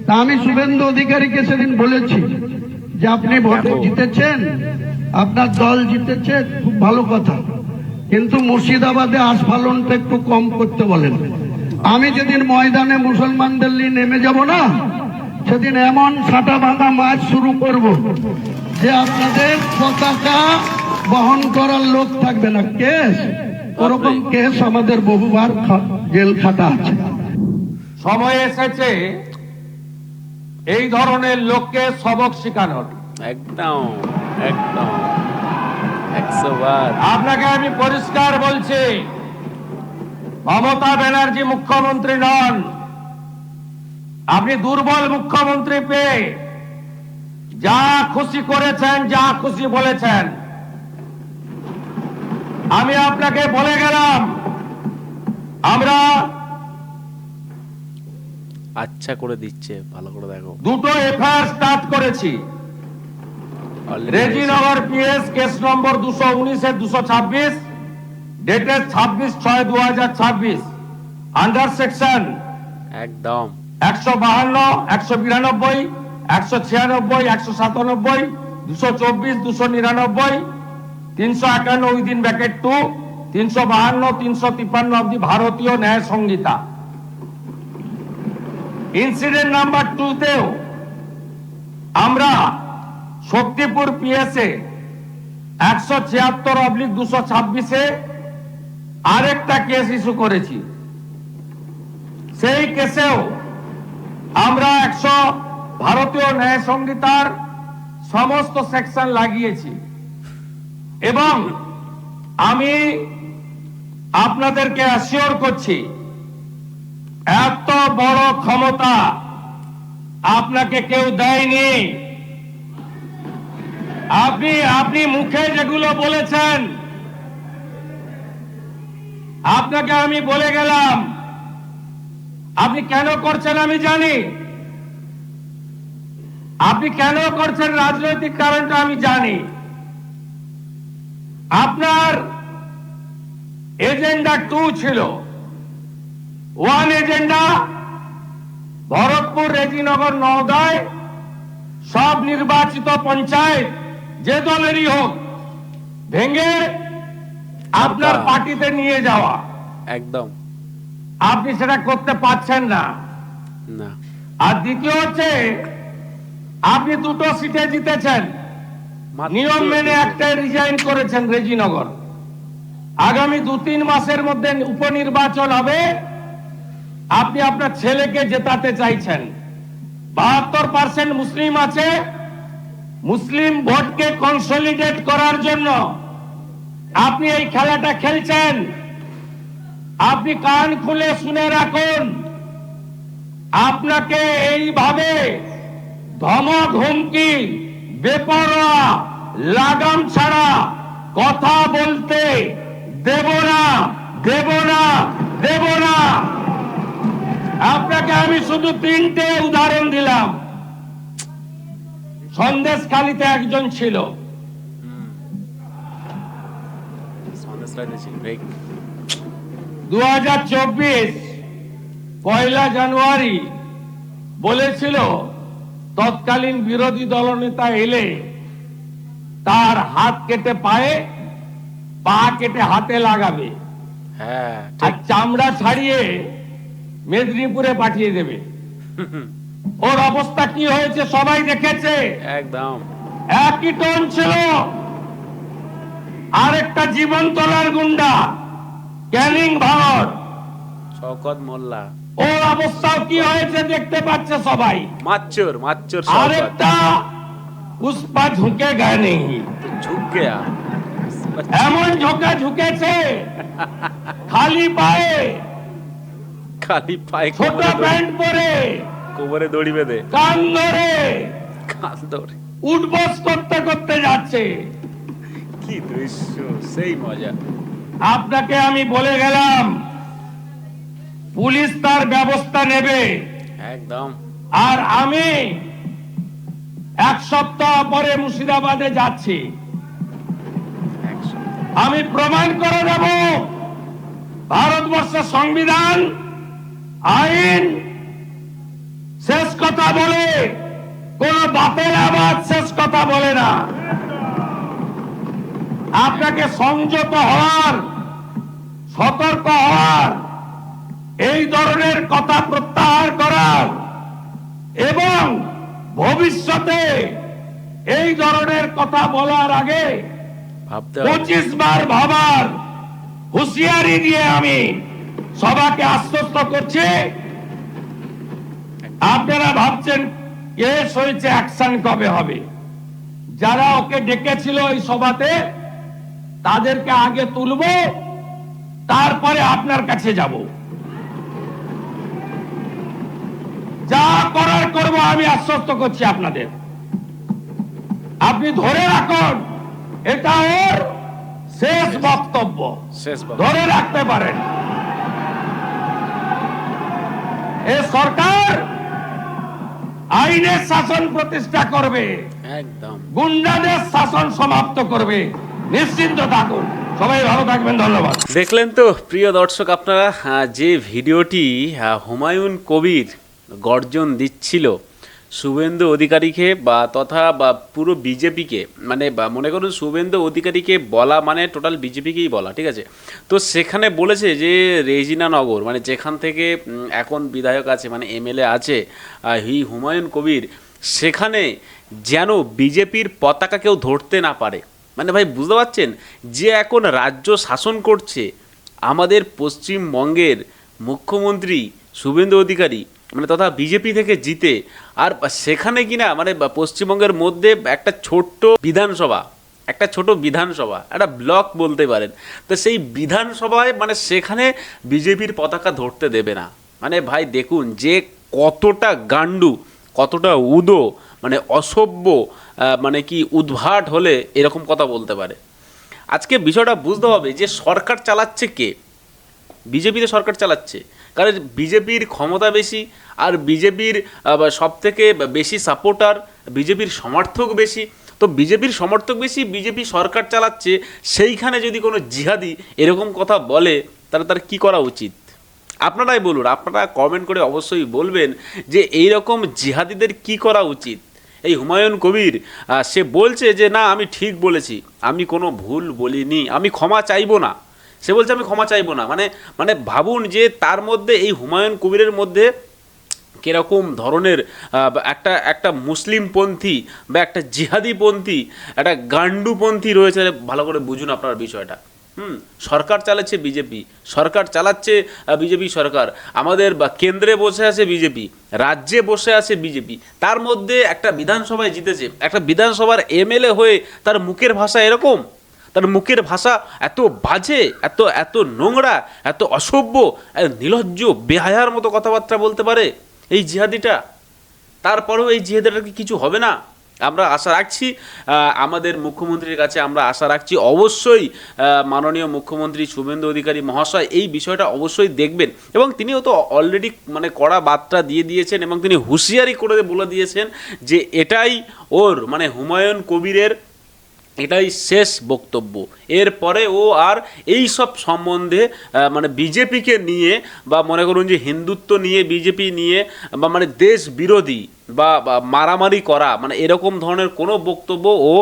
তা আমি শুভেন্দু অধিকারীকে সেদিন বলেছি যে আপনি ভোটে জিতেছেন, আপনার দল জিতেছে, খুব ভালো কথা, কিন্তু মুর্শিদাবাদে আস্ফালনটা একটু কম করতে বলেন। আমি যেদিন ময়দানে মুসলমানদের নিয়ে নেমে যাব না, সেদিন এমন সাটা ভাঙা মাছ শুরু করব যে আপনাদের পতাকা বহন করার লোক থাকবে না। কেস, ওরকম কেস আমাদের বহুবার জেল খাটা আছে। সময় এসেছে এই ধরনের লোককে সবক শেখানোর। একদম একদম 100 বার। আপনাকে আমি পরিষ্কার বলছি, মমতা ব্যানার্জি মুখ্যমন্ত্রী নন। আপনি দুর্বল মুখ্যমন্ত্রী পেয়ে যা খুশি করেছেন, যা খুশি বলেছেন। আমি আপনাকে বলে গেলাম, আমরা আচ্ছা করে দিচ্ছে, ভালো করে দেখো। দুটো এফআইআর স্টার্ট করেছি। Rejinagar PS case number 219/226, dated 26/6/2026, under section একদম 152, 192, 196, 197, 224, 299, 351 উইদিন ব্র্যাকেট 2, 352, 353 অব দি ভারতীয় ন্যায় সংহিতা। ইনসিডেন্ট নাম্বার 2 তেও আমরা শক্তিপুর পিএসএ 176/226-এ আরেকটা কেস ইস্যু করেছি। সেই কেসেও আমরা 100 ভারতীয় ন্যায় সংহিতার সমস্ত সেকশন লাগিয়েছি। এবং আমি আপনাদেরকে অ্যাসিওর করছি, এত বড় ক্ষমতা আপনাকে কেউ দেয়নি। আপনি মুখে যেগুলো বলেছেন, আপনাকে আমি বলে গেলাম, আপনি কেন করছেন আমি জানি। আপনি কেন করছেন রাজনৈতিক কারণটা আমি জানি। আপনার এজেন্ডা 2 ছিল। 1 এজেন্ডা, ভরতপুর, রেজিনগর, নওদায় সব নির্বাচিত পঞ্চায়েত যে দলেরই হোক ভেঙে আপনার পার্টিতে নিয়ে যাওয়া। একদম আপনি সেটা করতে পারছেন না। না। আর দ্বিতীয় হচ্ছে, আপনি 2টো সিটে জিতেছেন, নিয়ম মেনে একটাই রিজাইন করেছেন রেজিনগর। আগামী 2-3 মাসের মধ্যে উপনির্বাচন হবে, আপনি আপনার ছেলেকে জেতাতে চাইছেন। 72% মুসলিম আছে, মুসলিম ভোটকে কনসলিডেট করার জন্য আপনি এই খেলাটা খেলছেন। আপনি কান খুলে শুনে রাখুন, আপনাকে এইভাবে ধমক, হুমকি, বেপরোয়া, লাগাম ছাড়া কথা বলতে দেব না, দেব না, দেব না। আপনাকে আমি শুধু 3টে উদাহরণ দিলাম। সন্দেশখালীতে একজন ছিল, সন্দেশখালীতে ছিল, 2024 1 জানুয়ারি বলেছিল তৎকালীন বিরোধী দলনেতা এলে তার হাত কেটে পায়ে, পা কেটে হাতে লাগাবে, হ্যাঁ আর চামড়া ছাড়িয়ে মেদিনীপুরে পাঠিয়ে দেবে। ওর অবস্থা কি হয়েছে সবাই দেখেছে। একদম একই টোন ছিল। আরেকটা জীবনতলার গুন্ডা, ক্যানিং ভারত, শওকত মোল্লা, ওর অবস্থাও কি হয়েছে দেখতে পাচ্ছে সবাই। মাচ্চর শওকত, আরেকটা পুষ্পা ঝুঁকে গায়ে নেই, ঝুঁক গয়া, এমন ঝোঁকা ঝুঁকেছে খালি পায়ে, খালি পায়ে, ছোট প্যান্ট পরে, কোমরে দড়ি বেঁধে, কান ধরে কান ধরে উঠবস করতে করতে যাচ্ছে। কি দৃশ্য, সেই মজা। আপনাকে আমি বলে গেলাম, পুলিশ তার ব্যবস্থা নেবে। একদম। আর আমি 1 সপ্তাহ পরে মুর্শিদাবাদে যাচ্ছি। আমি প্রমাণ করে দেব ভারতবর্ষের সংবিধান, আইন, শেষ কথা বলে, কোন বাপের আবাদ শেষ কথা বলে না। আপনাকে সংযত হওয়ার, সতর্ক হওয়ার, এই ধরনের কথা প্রত্যাহার করার এবং ভবিষ্যতে এই ধরনের কথা বলার আগে ভাবতে হবে। 25 বার ভাবার হুঁশিয়ারি দিয়ে আমি সবাকে আশ্বস্ত করছি। আপনারা ভাবছেন কেস হয়েছে, অ্যাকশন কবে হবে? যারা ওকে ডেকেছিল এই সভাতে তাদেরকে আগে তুলব, তারপরে আপনার কাছে যাব। যা করার করব, আমি আশ্বস্ত করছি আপনাদের। আপনি ধরে রাখুন, এটা ওর শেষ বক্তব্য, শেষ বক্তব্য। ধরে রাখতে পারেন। এ সরকার আইনের শাসন প্রতিষ্ঠা করবে, একদম। গুন্ডাদের শাসন সমাপ্ত করবে, নিশ্চিন্ত থাকুন। সবাই ভালো থাকবেন, ধন্যবাদ। দেখলেন তো প্রিয় দর্শক আপনারা, যে ভিডিওটি হুমায়ুন কবির গর্জন দিচ্ছিল শুভেন্দু অধিকারীকে বা পুরো বিজেপিকে, মানে মনে করুন শুভেন্দু অধিকারীকে বলা মানে টোটাল বিজেপিকেই বলা, ঠিক আছে। তো সেখানে বলেছে যে রেজিনা নগর, মানে যেখান থেকে এখন বিধায়ক আছে, মানে এমএলএ আছে হুমায়ুন কবির, সেখানে যেন বিজেপির পতাকা কেউ ধরতে না পারে। মানে ভাই বুঝতে পারছেন, যে এখন রাজ্য শাসন করছে আমাদের পশ্চিমবঙ্গের মুখ্যমন্ত্রী শুভেন্দু অধিকারী, মানে তথা বিজেপি থেকে জিতে, আর সেখানে কিনা মানে পশ্চিমবঙ্গের মধ্যে একটা ছোট্ট বিধানসভা, একটা ব্লক বলতে পারেন, তো সেই বিধানসভায় মানে সেখানে বিজেপির পতাকা ধরতে দেবে না। মানে ভাই দেখুন যে কতটা গান্ডু, কতটা উদো, মানে অসভ্য, মানে কি উদ্ভাট হলে এরকম কথা বলতে পারে। আজকে বিষয়টা বুঝতে হবে যে সরকার চালাচ্ছে কে? বিজেপিতে সরকার চালাচ্ছে, কারণ বিজেপির ক্ষমতা বেশি, আর বিজেপির সব থেকে বেশি সাপোর্টার, বিজেপির সমর্থক বেশি। তো বিজেপির সমর্থক বেশি, বিজেপি সরকার চালাচ্ছে, সেইখানে যদি কোনো জিহাদি এরকম কথা বলে তাহলে তার কী করা উচিত? আপনারাই বলুন, আপনারা কমেন্ট করে অবশ্যই বলবেন যে এই রকম জিহাদিদের কি করা উচিত। এই হুমায়ুন কবির সে বলছে যে না আমি ঠিক বলেছি, আমি কোনো ভুল বলিনি, আমি ক্ষমা চাইবো না। সে বলছে আমি ক্ষমা চাইবো না, মানে ভাবুন যে তার মধ্যে, এই হুমায়ুন কবিরের মধ্যে কিরকম ধরনের একটা মুসলিমপন্থী বা একটা জিহাদিপন্থী, একটা গান্ডুপন্থী রয়েছে। ভালো করে বুঝুন আপনার বিষয়টা। সরকার চালাচ্ছে বিজেপি, সরকার চালাচ্ছে বিজেপি সরকার, আমাদের কেন্দ্রে বসে আছে বিজেপি, রাজ্যে বসে আছে বিজেপি, তার মধ্যে একটা বিধানসভায় জিতেছে, একটা বিধানসভার এমএলএ হয়ে তার মুখের ভাষা এরকম, তার মুখের ভাষা এত বাজে, এত এত নোংরা, এত অসভ্য, নির্লজ্জ, বেহায়ার মতো কথাবার্তা বলতে পারে এই জিহাদিটা। তারপরেও এই জিহাদিটার কি কিছু হবে না? আমরা আশা রাখছি আমাদের মুখ্যমন্ত্রীর কাছে, আমরা আশা রাখছি অবশ্যই মাননীয় মুখ্যমন্ত্রী শুভেন্দু অধিকারী মহাশয় এই বিষয়টা অবশ্যই দেখবেন, এবং তিনিও তো অলরেডি মানে কড়া বার্তা দিয়ে দিয়েছেন, এবং তিনি হুঁশিয়ারি করে বলে দিয়েছেন যে এটাই ওর, মানে হুমায়ুন কবিরের এটাই শেষ বক্তব্য। এরপরে ও আর এই সব সম্বন্ধে মানে বিজেপিকে নিয়ে, বা মনে করুন যে হিন্দুত্ব নিয়ে, বিজেপি নিয়ে, বা মানে দেশ বিরোধী বা মারামারি করা, মানে এরকম ধরনের কোনো বক্তব্য ও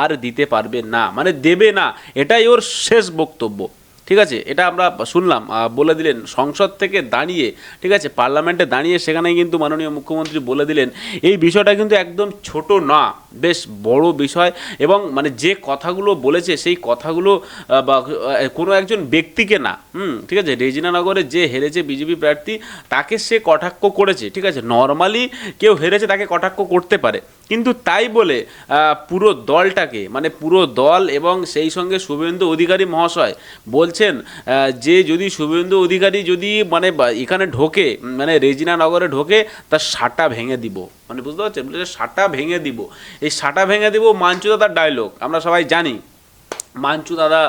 আর দিতে পারবে না, মানে দেবে না। এটাই ওর শেষ বক্তব্য, ঠিক আছে। এটা আমরা শুনলাম, বলে দিলেন সংসদ থেকে দাঁড়িয়ে, ঠিক আছে, পার্লামেন্টে দাঁড়িয়ে, সেখানে কিন্তু মাননীয় মুখ্যমন্ত্রী বলে দিলেন এই বিষয়টা কিন্তু একদম ছোট না, বেশ বড় বিষয়। এবং মানে যে কথাগুলো বলেছে সেই কথাগুলো বা কোনো একজন ব্যক্তিকে না, ঠিক আছে, রেজিনা নগরে যে হেরেছে বিজেপি প্রার্থী তাকে সে কটাক্ষ করেছে, ঠিক আছে। নর্মালি কেউ হেরেছে তাকে কটাক্ষ করতে পারে, কিন্তু তাই বলে পুরো দলটাকে, মানে পুরো দল এবং সেই সঙ্গে শুভেন্দু অধিকারী মহাশয় বলছেন যে যদি শুভেন্দু অধিকারী যদি মানে এখানে ঢোকে, মানে রেজিনা নগরে ঢোকে, তার সাটা ভেঙে দিব, মানে বুঝতে পারছেন, সাটা ভেঙে দিব। এই সাটা ভেঙে দিব মাঞ্চু দাদার ডায়লগ, আমরা সবাই জানি। মাঞ্চু দাদা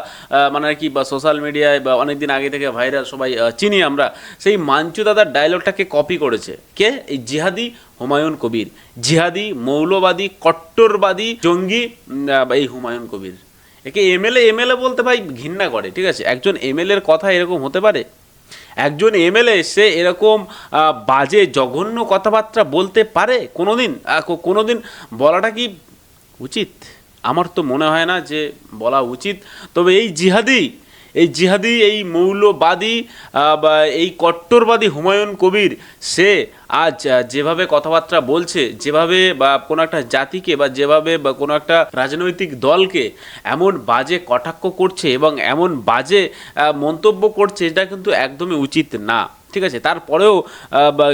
মানে কি বা সোশ্যাল মিডিয়ায় বা অনেক দিন আগে থেকে ভাইরাল, সবাই চিনি আমরা। সেই মাঞ্চু দাদার ডায়লগটাকে কপি করেছে কে? এই জিহাদি হুমায়ুন কবির, জিহাদি, মৌলবাদী, কট্টরবাদী, জঙ্গি এই হুমায়ুন কবির। একে এমএলএ বলতে ভাই ঘৃণা করে, ঠিক আছে। একজন এমএলএর কথা এরকম হতে পারে? একজন এমএলএ সে এরকম বাজে জঘন্য কথাবার্তা বলতে পারে কোনোদিন? কোনোদিন বলাটা কি উচিত? আমার তো মনে হয় না যে বলা উচিত। তবে এই জিহাদি এই মৌলবাদী বা এই কট্টরবাদী হুমায়ুন কবির সে আজ যেভাবে কথাবার্তা বলছে, যেভাবে বা কোনো একটা জাতিকে বা যেভাবে বা কোনো একটা রাজনৈতিক দলকে এমন বাজে কটাক্ষ করছে এবং এমন বাজে মন্তব্য করছে, এটা কিন্তু একদমই উচিত না। ঠিক আছে, তারপরেও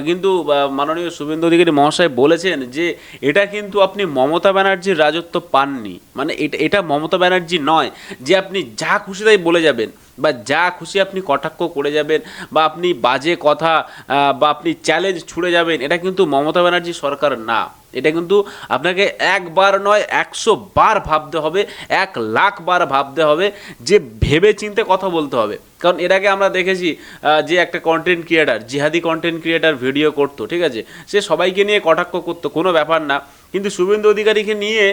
কিন্তু মাননীয় শুভেন্দু অধিকারী মহাশয় বলেছেন যে এটা কিন্তু আপনি মমতা ব্যানার্জির রাজত্ব পাননি, মানে এটা মমতা ব্যানার্জি নয় যে আপনি যা খুশি তাই বলে যাবেন বা যা খুশি আপনি কটাক্ষ করে যাবেন বা আপনি বাজে কথা বা আপনি চ্যালেঞ্জ ছুড়ে যাবেন। এটা কিন্তু মমতা ব্যানার্জি সরকার না। এটা কিন্তু আপনাকে একবার নয় 100 বার ভাবতে হবে, 1,00,000 বার ভাবতে হবে, যে ভেবে চিন্তে কথা বলতে হবে। কারণ এর আগে আমরা দেখেছি যে একটা কন্টেন্ট ক্রিয়েটার, জিহাদি কন্টেন্ট ক্রিয়েটার ভিডিও করতো, ঠিক আছে, সে সবাইকে নিয়ে কটাক্ষ করতো, কোনো ব্যাপার না, কিন্তু শুভেন্দু অধিকারীকে নিয়ে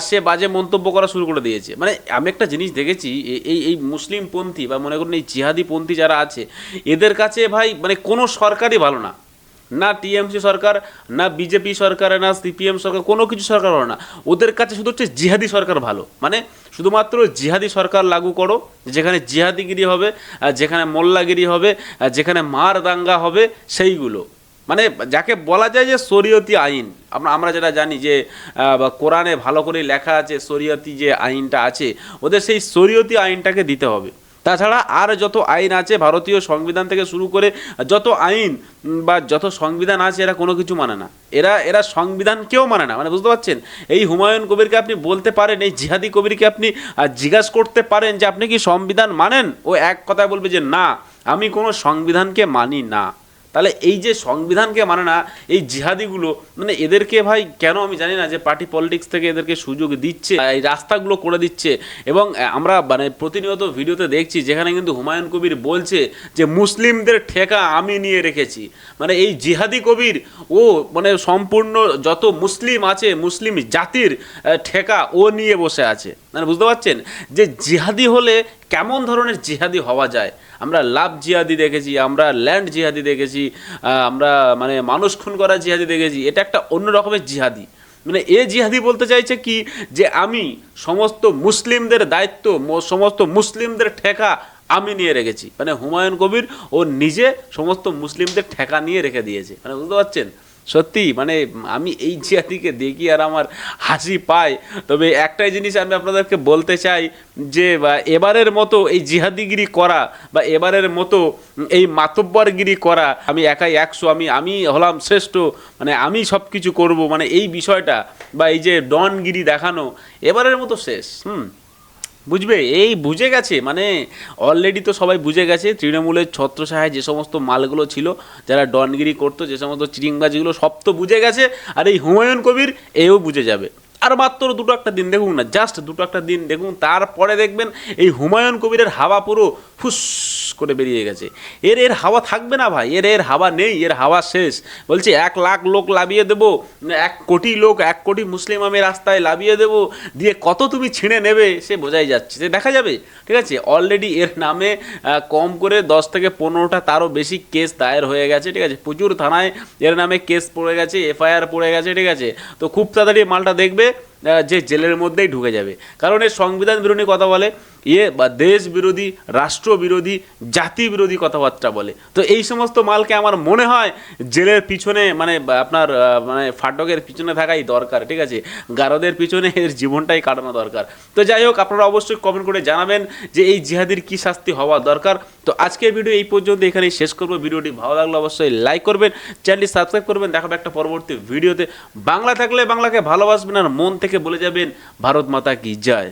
সে বাজে মন্তব্য করা শুরু করে দিয়েছে। মানে আমি একটা জিনিস দেখেছি, এই মুসলিমপন্থী বা মনে করুন এই জিহাদিপন্থী যারা আছে, এদের কাছে ভাই মানে কোনো সরকারই ভালো না, না টিএমসি সরকার, না বিজেপি সরকার, না সিপিএম সরকার, কোনো কিছু সরকার ভালো না। ওদের কাছে শুধু হচ্ছে জিহাদি সরকার ভালো। মানে শুধুমাত্র জিহাদি সরকার লাগু করো, যেখানে জিহাদিগিরি হবে, যেখানে মোল্লাগিরি হবে, যেখানে মার দাঙ্গা হবে, সেইগুলো মানে যাকে বলা যায় যে শরীয়তি আইন। আমরা যেটা জানি যে কোরআনে ভালো করে লেখা আছে শরীয়তি যে আইনটা আছে, ওদের সেই শরীয়তি আইনটাকে দিতে হবে। তাছাড়া আর যত আইন আছে ভারতীয় সংবিধান থেকে শুরু করে যত আইন বা যত সংবিধান আছে, এরা কোনো কিছু মানে না। এরা সংবিধানকেও মানে না। মানে বুঝতে পারছেন, এই হুমায়ুন কবিরকে আপনি বলতে পারেন, এই জিহাদি কবিরকে আপনি জিজ্ঞাসা করতে পারেন যে আপনি কি সংবিধান মানেন? ও এক কথায় বলবে যে না, আমি কোনো সংবিধানকে মানি না। তাহলে এই যে সংবিধানকে মানে না এই জিহাদিগুলো, মানে এদেরকে ভাই কেন আমি জানি না যে পার্টি পলিটিক্স থেকে এদেরকে সুযোগ দিচ্ছে, এই রাস্তাগুলো করে দিচ্ছে। এবং আমরা মানে প্রতিনিয়ত ভিডিওতে দেখছি যেখানে কিন্তু হুমায়ুন কবির বলছে যে মুসলিমদের ঠেকা আমি নিয়ে রেখেছি। মানে এই জিহাদি কবির ও মানে সম্পূর্ণ যত মুসলিম আছে, মুসলিম জাতির ঠেকা ও নিয়ে বসে আছে। মানে বুঝতে পারছেন যে জিহাদি হলে কেমন ধরনের জিহাদি হওয়া যায়। আমরা লাভ জিহাদি দেখেছি, আমরা ল্যান্ড জিহাদি দেখেছি, আমরা মানে মানুষ খুন করা জিহাদি দেখেছি। এটা একটা অন্য রকমের জিহাদি। মানে এ জিহাদি বলতে চাইছে কি যে আমি সমস্ত মুসলিমদের দায়িত্ব, সমস্ত মুসলিমদের ঠেকা আমি নিয়ে রেখেছি। মানে হুমায়ুন কবির ও নিজে সমস্ত মুসলিমদের ঠেকা নিয়ে রেখে দিয়েছে। মানে বুঝতে পারছেন, সত্যি মানে আমি এই জিহাদিকে দেখি আর আমার হাসি পায়। তবে একটাই জিনিস আমি আপনাদেরকে বলতে চাই যে এবারের মতো এই জিহাদিগিরি করা বা এবারের মতো এই মাতব্বরগিরি করা, আমি একাই 100, আমি হলাম শ্রেষ্ঠ, মানে আমি সব কিছু করবো, মানে এই বিষয়টা বা এই যে ডনগিরি দেখানো এবারের মতো শেষ। বুঝবে, এই বুঝে গেছে, মানে অলরেডি তো সবাই বুঝে গেছে তৃণমূলের ছত্রছায়ায় যে সমস্ত মালগুলো ছিল, যারা ডনগিরি করতো, যে সমস্ত চিরিংবাজিগুলো, সব তো বুঝে গেছে। আর এই হুমায়ুন কবির এও বুঝে যাবে। আর মাত্র 2-1 দিন দেখুন না, জাস্ট 2-1 দিন দেখুন, তারপরে দেখবেন এই হুমায়ুন কবিরের হাওয়া পুরো ফুস করে বেরিয়ে গেছে। এর হাওয়া থাকবে না ভাই, এর হাওয়া নেই, এর হাওয়া শেষ। বলছে 1,00,000 লোক লাভিয়ে দেবো, 1 কোটি লোক, 1 কোটি মুসলিম আমি রাস্তায় লাভিয়ে দেবো, দিয়ে কত তুমি ছিঁড়ে নেবে সে বোঝাই যাচ্ছে, সে দেখা যাবে। ঠিক আছে, অলরেডি এর নামে কম করে 10 থেকে 15টা তারও বেশি কেস দায়ের হয়ে গেছে। ঠিক আছে, প্রচুর থানায় এর নামে কেস পড়ে গেছে, এফআইআর পড়ে গেছে। ঠিক আছে, তো খুব তাড়াতাড়ি মালটা দেখবে যে জেলের মধ্যেই ঢুকে যাবে। কারণ এর সংবিধান বিরোধী কথা বলে, বা দেশ বিরোধী, রাষ্ট্র বিরোধী, জাতি বিরোধী কথাবার্তা বলে। তো এই সমস্ত মালকে আমার মনে হয় জেলের পিছনে মানে আপনার মানে ফাটকের পিছনে থাকাই দরকার। ঠিক আছে, গারদের পিছনে এর জীবনটাই কাটানো দরকার। তো যাই হোক, আপনারা অবশ্যই কমেন্ট করে জানাবেন যে এই জিহাদির কী শাস্তি হওয়া দরকার। তো আজকের ভিডিও এই পর্যন্ত এখানেই শেষ করবো। ভিডিওটি ভালো লাগলে অবশ্যই লাইক করবেন, চ্যানেলটি সাবস্ক্রাইব করবেন। দেখাবে একটা পরবর্তী ভিডিওতে। বাংলা থাকলে বাংলাকে ভালোবাসবেন আর মন থেকে বলে যাবেন ভারত মাতা কি জয়।